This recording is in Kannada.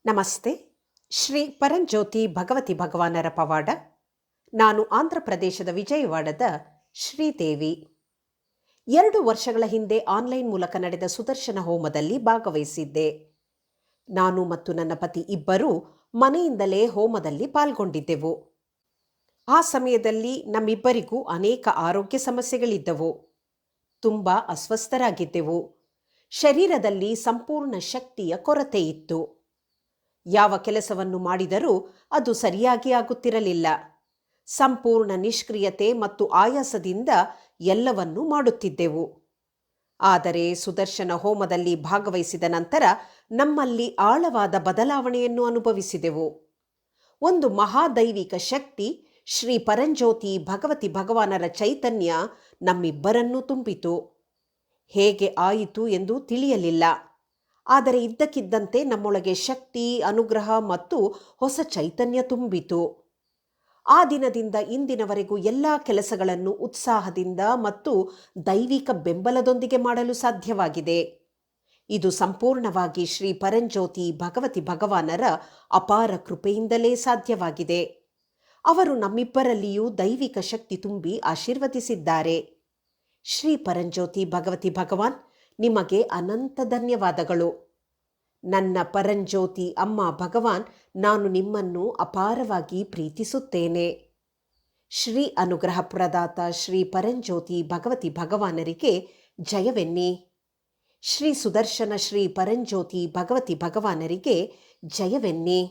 ನಮಸ್ತೆ. ಶ್ರೀ ಪರಂಜ್ಯೋತಿ ಭಗವತಿ ಭಗವಾನರ ಪವಾಡ. ನಾನು ಆಂಧ್ರ ಪ್ರದೇಶದ ವಿಜಯವಾಡದ ಶ್ರೀದೇವಿ. 2 ವರ್ಷಗಳ ಹಿಂದೆ ಆನ್ಲೈನ್ ಮೂಲಕ ನಡೆದ ಸುದರ್ಶನ ಹೋಮದಲ್ಲಿ ಭಾಗವಹಿಸಿದ್ದೆ. ನಾನು ಮತ್ತು ನನ್ನ ಪತಿ ಇಬ್ಬರೂ ಮನೆಯಿಂದಲೇ ಹೋಮದಲ್ಲಿ ಪಾಲ್ಗೊಂಡಿದ್ದೆವು. ಆ ಸಮಯದಲ್ಲಿ ನಮ್ಮಿಬ್ಬರಿಗೂ ಅನೇಕ ಆರೋಗ್ಯ ಸಮಸ್ಯೆಗಳಿದ್ದವು. ತುಂಬ ಅಸ್ವಸ್ಥರಾಗಿದ್ದೆವು. ಶರೀರದಲ್ಲಿ ಸಂಪೂರ್ಣ ಶಕ್ತಿಯ ಕೊರತೆ ಇತ್ತು. ಯಾವ ಕೆಲಸವನ್ನು ಮಾಡಿದರೂ ಅದು ಸರಿಯಾಗಿ ಆಗುತ್ತಿರಲಿಲ್ಲ. ಸಂಪೂರ್ಣ ನಿಷ್ಕ್ರಿಯತೆ ಮತ್ತು ಆಯಾಸದಿಂದ ಎಲ್ಲವನ್ನೂ ಮಾಡುತ್ತಿದ್ದೆವು. ಆದರೆ ಸುದರ್ಶನ ಹೋಮದಲ್ಲಿ ಭಾಗವಹಿಸಿದ ನಂತರ ನಮ್ಮಲ್ಲಿ ಆಳವಾದ ಬದಲಾವಣೆಯನ್ನು ಅನುಭವಿಸಿದೆವು. ಒಂದು ಮಹಾದೈವಿಕ ಶಕ್ತಿ, ಶ್ರೀ ಪರಂಜ್ಯೋತಿ ಭಗವತಿ ಭಗವಾನರ ಚೈತನ್ಯ ನಮ್ಮಿಬ್ಬರನ್ನೂ ತುಂಬಿತು. ಹೇಗೆ ಆಯಿತು ಎಂದು ತಿಳಿಯಲಿಲ್ಲ. ಆದರೆ ಇದ್ದಕ್ಕಿದ್ದಂತೆ ನಮ್ಮೊಳಗೆ ಶಕ್ತಿ, ಅನುಗ್ರಹ ಮತ್ತು ಹೊಸ ಚೈತನ್ಯ ತುಂಬಿತು. ಆ ದಿನದಿಂದ ಇಂದಿನವರೆಗೂ ಎಲ್ಲ ಕೆಲಸಗಳನ್ನು ಉತ್ಸಾಹದಿಂದ ಮತ್ತು ದೈವಿಕ ಬೆಂಬಲದೊಂದಿಗೆ ಮಾಡಲು ಸಾಧ್ಯವಾಗಿದೆ. ಇದು ಸಂಪೂರ್ಣವಾಗಿ ಶ್ರೀ ಪರಂಜ್ಯೋತಿ ಭಗವತಿ ಭಗವಾನರ ಅಪಾರ ಕೃಪೆಯಿಂದಲೇ ಸಾಧ್ಯವಾಗಿದೆ. ಅವರು ನಮ್ಮಿಬ್ಬರಲ್ಲಿಯೂ ದೈವಿಕ ಶಕ್ತಿ ತುಂಬಿ ಆಶೀರ್ವದಿಸಿದ್ದಾರೆ. ಶ್ರೀ ಪರಂಜ್ಯೋತಿ ಭಗವತಿ ಭಗವಾನ್, ನಿಮಗೆ ಅನಂತ ಧನ್ಯವಾದಗಳು. ನನ್ನ ಪರಂಜ್ಯೋತಿ ಅಮ್ಮ ಭಗವಾನ್, ನಾನು ನಿಮ್ಮನ್ನು ಅಪಾರವಾಗಿ ಪ್ರೀತಿಸುತ್ತೇನೆ. ಶ್ರೀ ಅನುಗ್ರಹ ಪ್ರದಾತ ಶ್ರೀ ಪರಂಜ್ಯೋತಿ ಭಗವತಿ ಭಗವಾನರಿಗೆ ಜಯವೆನ್ನಿ. ಶ್ರೀ ಸುದರ್ಶನ ಶ್ರೀ ಪರಂಜ್ಯೋತಿ ಭಗವತಿ ಭಗವಾನರಿಗೆ ಜಯವೆನ್ನಿ.